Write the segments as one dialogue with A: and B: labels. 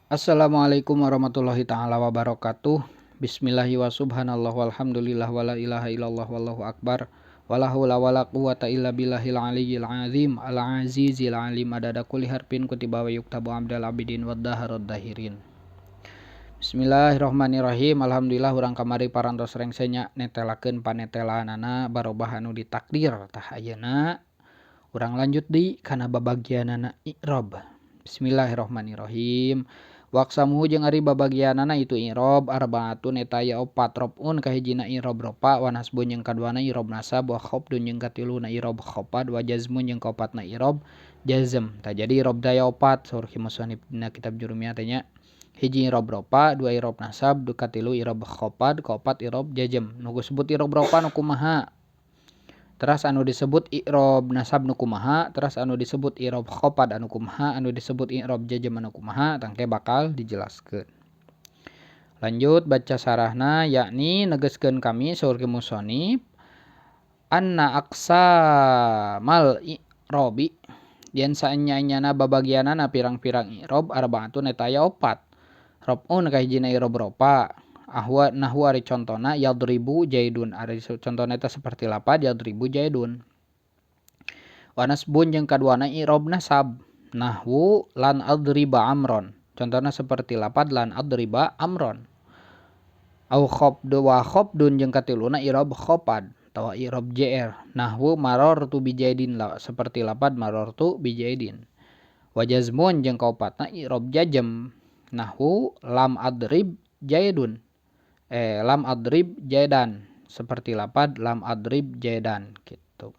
A: Assalamualaikum warahmatullahi taala wabarakatuh. Bismillahi wa subhanallah walhamdulillah wala ilaha illallah wallahu akbar. Wala haula wala quwata illa billahil aliyyil azim al azizil alim adada kulli harfin kutiba wa yuktabu amdal abidin wad daharud dahirin. Bismillahirrahmanirrahim. Alhamdulillah urang kamari parantos rengsenya netelakeun panetelanana barobah anu ditakdir tah ayeuna urang lanjut di kana babagianana i'rab. Bismillahirrahmanirrahim. Waksamuhu jeung ari babagianana itu i'rab arbaatun eta aya opat robun kahijina i'rab ropa wa nasbun jeung kaduana i'rab nasab wa khafdun jeung katiluna i'rab khafad wa jazmun jeung kaopatna i'rab jazm. Tah jadi i'rab daya opat saur musannif dina kitab Jurumiyah teh nya. Hiji i'rab ropa, dua i'rab nasab, katilu i'rab khafad, kaopat i'rab jazm. Nu disebut i'rab ropa nu kumaha? Teras anu disebut i'rab nasab nu kumaha, teras anu disebut i'rab khafad anu kumaha, anu disebut i'rab jazm anu kumaha, tangke bakal dijelaskeun. Lanjut baca sarahna, yakni negeskeun kami saur musannif anna aqsamal i'rabi yen saenyana babagianana pirang-pirang i'rab arbaatun eta aya opat. Robun kahijina i'rab ropa. Ahwa nahwu ari contona yadribu jaidun, ari contona eta saperti lapad yadribu jaidun. Wa nasbun jeung kaduana i'rab nasab. Nahwu lan adriba amron, contona saperti lapad lan adriba amron. Au khafdu wa khafdun jeung katiluna i'rab khafad atawa i'rab jr. Nahwu marartu bi jaidin, saperti lapad marartu bi jaidin. Wa jazmun jeung kaopatna i'rab jazm. Nahwu lam adrib jaidun. Lam adrib jaidan, seperti lapad lam adrib jaidan gitu.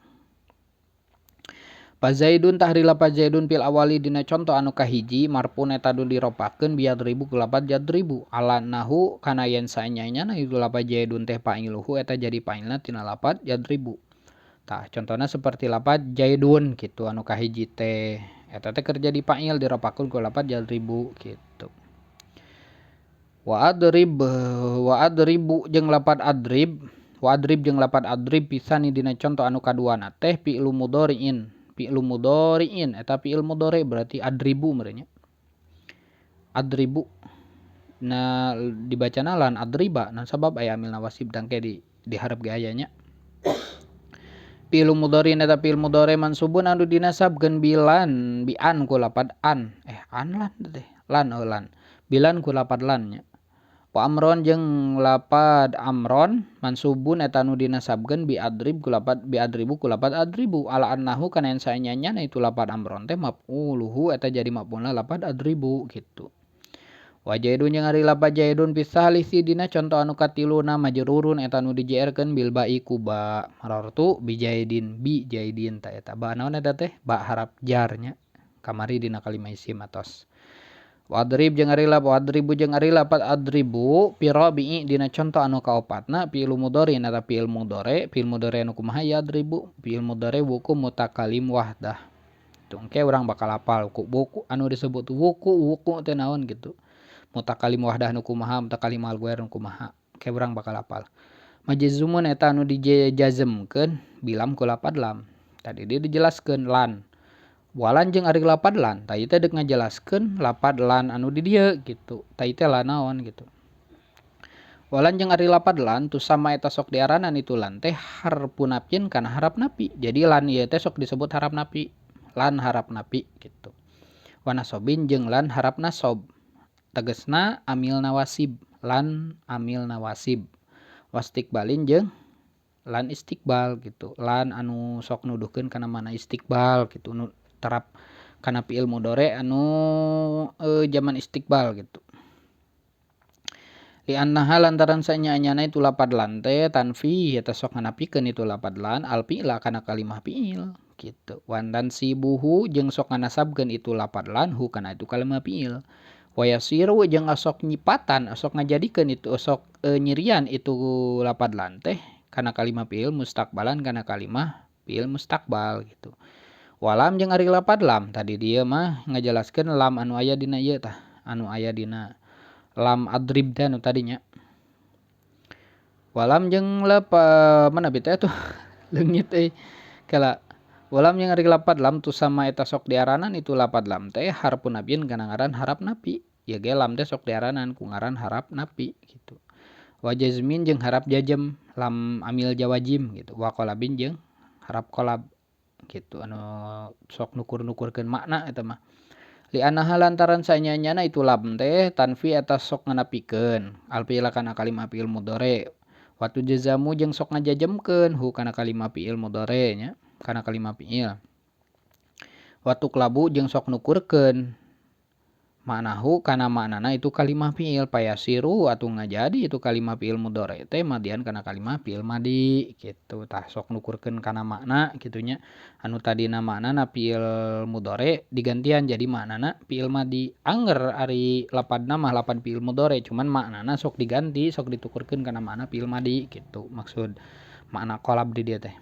A: Pa zaidun tahri lapad zaidun pil awali dina conto anu kahiji marpun eta du diropakeun bi yadribu ku lapad yadribu ala nahu kana yen saenyana itu lapad zaidun teh pa'iluhu eta jadi pa'ilna tina lapad yadribu. Tah contona seperti lapad zaidun gitu anu kahiji teh eta teh keur jadi pa'il diropakeun ku lapad yadribu gitu. Wa adribu jeung lapad adrib, wa adrib jeung lapad adrib pisani dina conto anu kaduana teh fi'il mudhari'in eta fi'il mudhari berarti adribu meureun nya. Adribu na dibacana lan adriba na sabab aya amil nawasib tangke di hareup ge aya nya. Fi'il mudhari eta fi'il mudhari mansubun anu dinasabkeun bilan bi'an ku lapad an. Lan bilan ku lapad lan nya. Wa amron jeung lapad amron mansubun eta nu dinasabkeun bi adribu ku lapad adribu ala annahu kana yen saenyana itu lapad amron teh maf'uluhu eta jadi maf'ulna lapad adribu gitu. Wa jaidun jeung ari lapad jaidun pisalisi dina conto anu katiluna majrurun eta nu dijerkeun bil ba'i ku ba marartu bi jaidin ta eta ba naon eta teh ba harap jar nya kamari dina kalimah isim atos. Wadribu jeung ari lapad adribu pirabi'i dina conto anu kaopatna fi'il mudhari eta fi'il mudhari anu kumaha yadribu fi'il mudhari wuku mutakalim wahdah. Tungke urang bakal hafal wuku anu disebut wuku teh naon gitu. Mutakalim wahdah anu kumaha mutakalim al-ghair anu kumaha ke urang bakal hafal. Majzumun eta anu dijazmkeun bilam ku lapad lam. Tadi dia dijelaskeun lan. Walan jeung ari lapad lan, tah ieu teh deuk ngajelaskeun lapad lan anu di dieu gitu. Tah ieu teh lan naon gitu. Walan jeung ari lapad lan tu sama eta sok diaranan itu lan teh harfun nafyin kana harap napi. Jadi lan ieu teh sok disebut harap napi. Lan harap napi gitu. Wa nasobin jeung lan harap nasob. Tegasna amil nawasib, lan amil nawasib. Wastiqbalin jeung lan istiqbal gitu. Lan anu sok nuduhkeun kana mana istiqbal gitu. Terap kana fi'il mudhari anu zaman istiqbal gitu. Li annaha lantaran saenyana itu lapad lan teh tanfi eta sok nganapikeun itu lapad lan al fi'la kana kalimah fi'il gitu. Wan tansibuhu jeung sok nganasabkeun itu lapad lan hu kana itu kalimah fi'il. Wa yasiru jeung asok nyipatan asok ngajadikeun itu asok nyirian itu lapad lan teh kana kalimah fi'il mustaqbalan kana kalimah fi'il mustaqbal gitu. Walam jeung ari lapad lam tadi dia mah ngajelaskeun lam anu aya dina ieu tah anu aya dina lam adrib teh anu tadinya. Walam jeung mana bita tuh leungit kala walam jeung ari lapad lam tu sama eta sok diaranan itu lapad lam teh harfun nafyin kana ngaran harap napi ya ge lam teh sok diaranan ku ngaran harap napi gitu. Wa jazmin jeung harap jajem lam amil jawajim gitu. Wa qalabin jeung harap qalab gitu anu sok nukur-nukurkeun makna eta mah. Li annaha lantaran sanyanyana itu lam teh tanfi eta sok nganapikeun alfi'il kana kalimah fi'il mudhari. Watu jazamu jeung sok ngajajemkeun hu kana kalimah fi'il mudhari nya kana kalimah fi'il. Watu klabu jeung sok nukurkeun maknahu kana maknana itu kalimah fi'il payasiru atuh ngajadi itu kalimah fi'il mudhari teh madian kana kalimah fi'il madi gitu tah sok nukurkeun kana makna kitu nya anu tadina maknana fi'il mudhari digantian jadi maknana fi'il madi anger ari lapadna mah lapan fi'il mudhari cuman maknana sok diganti sok ditukurkeun kana makna fi'il madi gitu maksud makna qalab di dieu teh.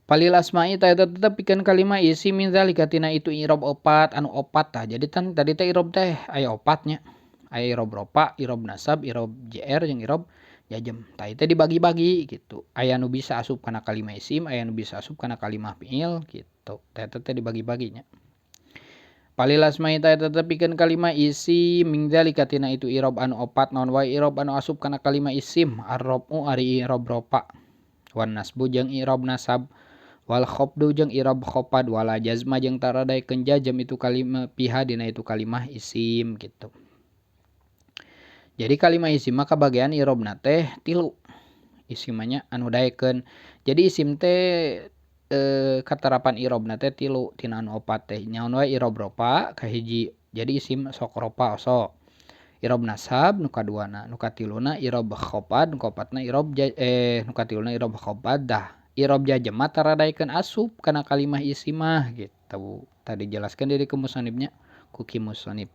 A: Palil asma'i ta eta tetep pikeun kalimah isi min zalika tina itu i'rab opat anu opat tah. Jadi kan tadi teh i'rab teh aya opatnya. Aya i'rab ropa, i'rab nasab, i'rab jr jeung i'rab jazm. Tah itu dibagi-bagi gitu. Aya nu bisa asup kana kalimah isim, aya nu bisa asup kana kalimah fi'il gitu. Tah eta teh dibagi-baginya. Palil asma'i ta eta tetep pikeun kalimah isi min zalika tina itu i'rab anu opat naon wae i'rab anu asup kana kalimah isim ar-rafu ari i'rab ropa. Wan nasbu jeung i'rab nasab. Wal khofdu jeung i'rab khofad wala jazma jeung taradaikeun jazm itu kalimah piha dina itu kalimah isim gitu. Jadi kalimah isim mah kabagean i'rabna teh 3. Isim nya anu daekeun. Jadi isim teh katarapan i'rabna teh 3 tina anu opat teh. Nyaon wae i'rab ropa kahiji. Jadi isim sok ropa osok. I'rab nasab nu kaduana, nu katiluna i'rab khofad, nu kaopatna i'rab nu katiluna i'rab khofad dah. I'rab jazm mah taradaikeun asup kana kalimah isim mah gitu. Tadi jelaskeun deui ku musannifnya ku ki musannif.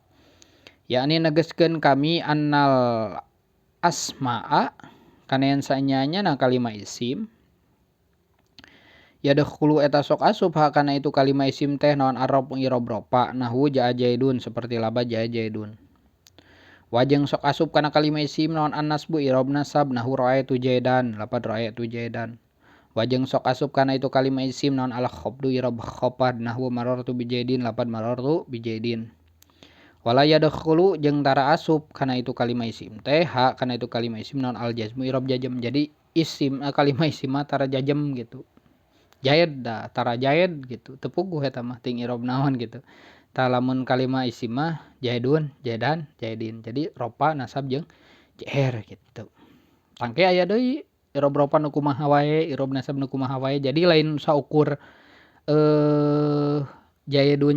A: Yakni negeskeun kami annal asma'a kana yen sanyanyana kalimah isim yadkhulu eta sok asup ha kana itu kalimah isim teh naon arab i'rab ropa nahwu jaa jaidun seperti laba jaa jaidun. Wajeng sok asup kana kalimah isim naon an-nasbu i'rab nasab nahwu ra'aitu jaidan lapad ra'aitu jaidan. Wajeng sok asup kana itu kalimah isim naon al-khofdu i'rab khofad nahwu marartu bi jaidin lapad marartu bi jaidin. Wala yadkhulu jeung tara asup kana itu kalimah isim teh ha kana itu kalimah isim naon al-jazmu i'rab jazm. Jadi isim kalimah isim mah tara jazm gitu. Jaid da tara jaid gitu. Teu puguh eta mah ting i'rab naon gitu. Tah lamun kalimah isim mah jaidun, jaidan, jaidin. Jadi ropa nasab jeung jr gitu. Tangke aya deui i'rab ropa nu kumaha wae, i'rab nasab nu kumaha wae. Jadi lain saukur jaidun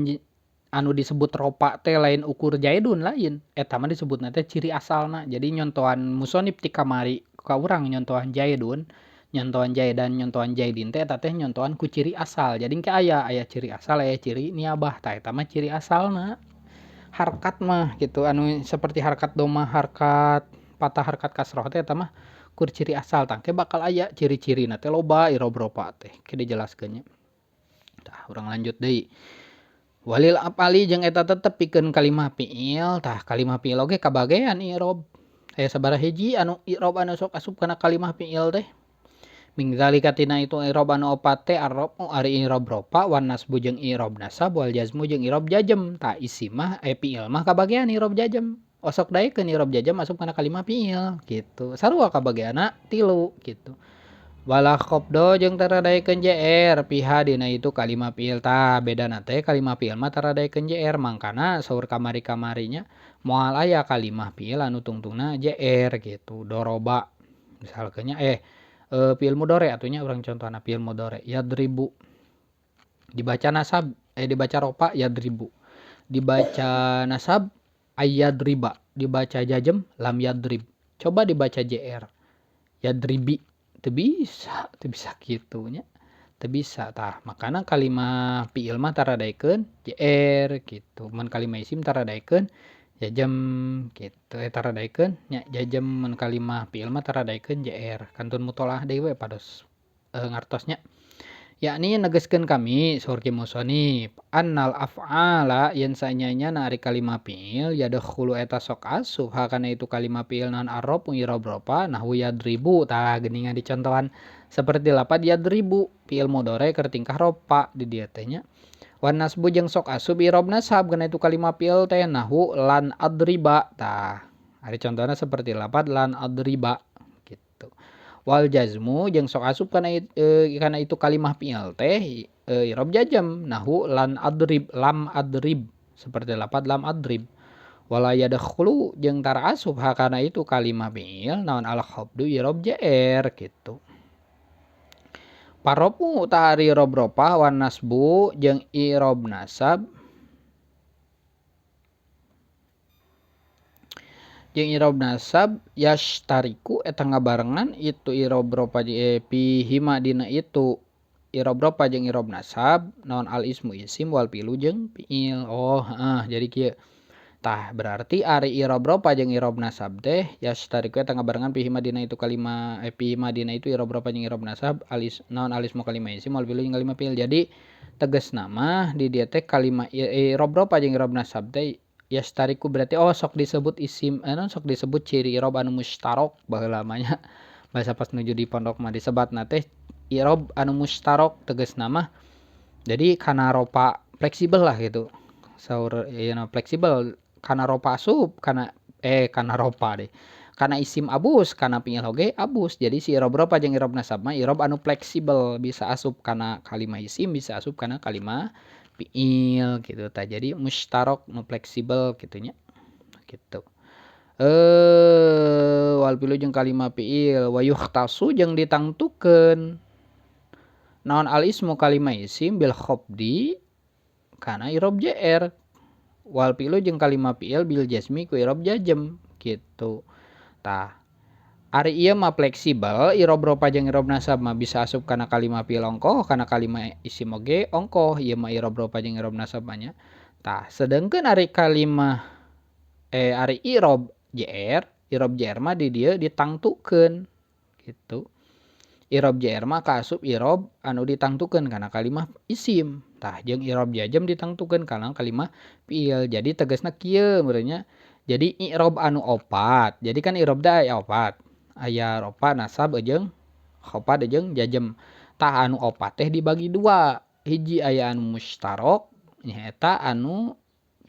A: anu disebut ropa teh lain ukur jaidun lain. Eta mah disebutna teh ciri asalna. Jadi nyontohan musannif ti kamari ka urang nyontohan jaidun, nyontohan jaidan, nyontohan jaidin teh eta teh nyontohan ku ciri asal. Jadi engke aya ciri asal, aya ciri niabah. Tah eta mah ciri asalna. Harkat mah gitu anu seperti harkat doma, harkat patah, harkat kasroh teh eta mah kur ciri asal tangke bakal aya ciri-cirina teh loba i'rab ropa teh ke dijelaskeun nya. Tah urang lanjut deui. Walil afali jeung eta tetep pikeun kalimah fi'il tah kalimah fi'il oge kabagean i'rab. Aya sabaraha hiji anu i'rab anu sok asup kana kalimah fi'il teh. Min zalika tina itu i'rab anu opat teh ar-rafu ari i'rab ropa wan nasbu jeung i'rab nasab wal jazmu jeung i'rab jazm. Tah isim mah fi'il mah kabagean i'rab jazm. Osok daekeun i'rab jazm masuk kana kalimah fi'il gitu. Sarua kabageanna 3 gitu. Wala khofdo jeung taradaekeun jr piha dina itu kalimah fi'il tah bedana teh kalimah fi'il mah taradaekeun jr mangkana saur kamari-kamarinya moal aya kalimah fi'il anu tungtungna jr gitu. Doroba misalkeun nya fi'il mudhari atunya urang contohna fi'il mudhari yadribu dibaca nasab dibaca ropa yadribu. Dibaca nasab ayyadriba, dibaca jazm lam yadrib. Coba dibaca jr yadribi teu bisa kitu nya. Teu bisa tah makana kalimah fi'il mah taradaekeun jr gitu. Mun kalimah isim taradaekeun jazm gitu. Taradaekeun nya jazm mun kalimah fi'il mah taradaekeun jr. Kantun mutolaah deui we pados ngartosnya. Yakni negeskeun kami saur ki musannif annal af'ala yen sanyanyana ari kalimah fi'il yadkhulu eta sok asup ha kana itu kalimah fi'il naon arab i'rab ropa nahwu yadribu tah geuningan dicontohan seperti lapad yadribu fi'il mudhari keur tingkah ropa di dieu teh nya. Wan nasbu jeung sok asup irob nasab kana itu kalimah fi'il teh nahu lan adriba tah. Ari contohna seperti lapad lan adriba gitu. Wal jazmu jeung sok asup kana itu kalimah fi'il teh irob jazm nahu lan adrib lam adrib seperti lapad lam adrib. Wala yadkhulu jeung tara asup hakana itu kalimah fi'il naon al khafdu irob jr gitu. Paropu tahari irob ropah wan nasbu jeung irob nasab yashtariku eta ngabarengan itu irob ropah pihima dina itu irob ropah jeung irob nasab naon al ismu isim wal fi'lu jeung fi'il. Jadi kieu. Tah berarti ari irob ropah jeung irob nasab teh yashtariku eta ngabarengan pihima dina itu kalimah pihima dina itu irob ropah jeung irob nasab naon al ismu kalimah isim wal fi'lu jeung kalimah fi'il. Jadi tegasna mah di dieu teh kalimah irob ropah jeung irob nasab teh yashtariku berarti sok disebut isim sok disebut ciri irob anu mustarok baheula mah nya. Bahasa pas nuju di pondok mah disebatna teh irob anu mustarok tegasna mah jadi kana ropa fleksibel lah gitu. Saur fleksibel kana ropa asup kana ropa deh. Kana isim abus kana fi'il oge abus. Jadi si irob ropah jeung irob nasab mah irob anu fleksibel bisa asup kana kalimah isim bisa asup kana kalimah fi'il gitu tah. Jadi mustarok nu fleksibel kitu nya. Gitu. Wal fi'lu jeung kalimah fi'il wa yukhtasu jeung ditangtukeun naon al ismu kalimah isim bil khafdi kana irob jr. Wal fi'lu jeung kalimah fi'il bil jazmi ku irob jazm gitu. Tah ari ieu mah fleksibel irob ropah jeung irob nasab mah bisa asup kana kalimah fi'il ongkoh kana kalimah isim oge ongkoh ieu mah irob ropah jeung irob nasab mah nya. Tah sedengkeun ari kalimah ari irob jr mah di dieu ditangtukeun gitu. Irob jr mah kaasup irob anu ditangtukeun kana kalimah isim. Tah jeung irob jazm ditangtukeun kana kalimah fi'il. Jadi tegasna kieu meureunnya. Jadi irob anu opat. Jadi kan irob da aya opat. Aya ropa nasab jeung khafad jeung jazm. Tah anu opat teh dibagi dua. Hiji aya anu mustarok nyaeta anu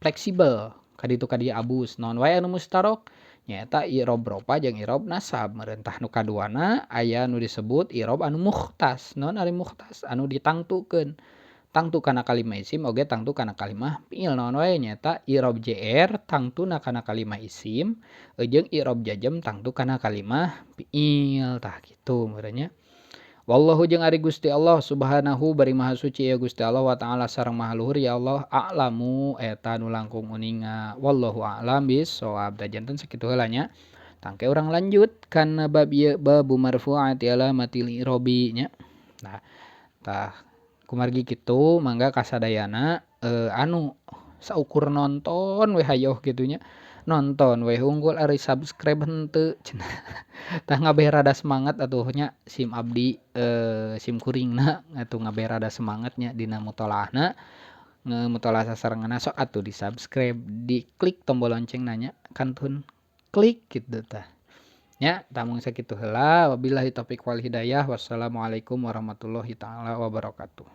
A: fleksibel. Kaditu kadi abus. Naon wae anu mustarok? Nyaeta irob ropah jeung irob nasab. Meureun tah nu kaduana aya nu disebut irob anu mukhtas. Naon ari mukhtas? Anu ditangtukeun. Tangtu kana kalimah isim oge tangtu kana kalimah fi'il. Naon wae nyaeta irob jr tangtuna kana kalimah isim jeung irob jazm tangtu kana kalimah fi'il. Tah kitu meureunnya. Wallahu jeung ari Gusti Allah subhanahu bari maha suci ya Gusti Allah wa ta'ala sareng maha luhur ya Allah a'lamu eta nu langkung uninga. Wallahu a'lam bissawab. Da janten sakitu heula nya. Tangke urang lanjut kana bab ieu babu marfu'ati alamatil i'rabi nya. Nah, tah kumargi kitu mangga kasadayana anu saukur nonton we hayoh kitu nya. Nonton we unggul ari subscribe henteu cenah. Tah ngabeh rada semangat atuh nya sim abdi sim kuringna atuh ngabeh rada semangatnya dina mutolaahna mutolaah sasarenganna sok atuh di subscribe diklik tombol lonceng nanya kantun klik gitu tah nya tamung sakitu heula wabillahi taufik wal hidayah wassalamualaikum warahmatullahi taala wabarakatuh.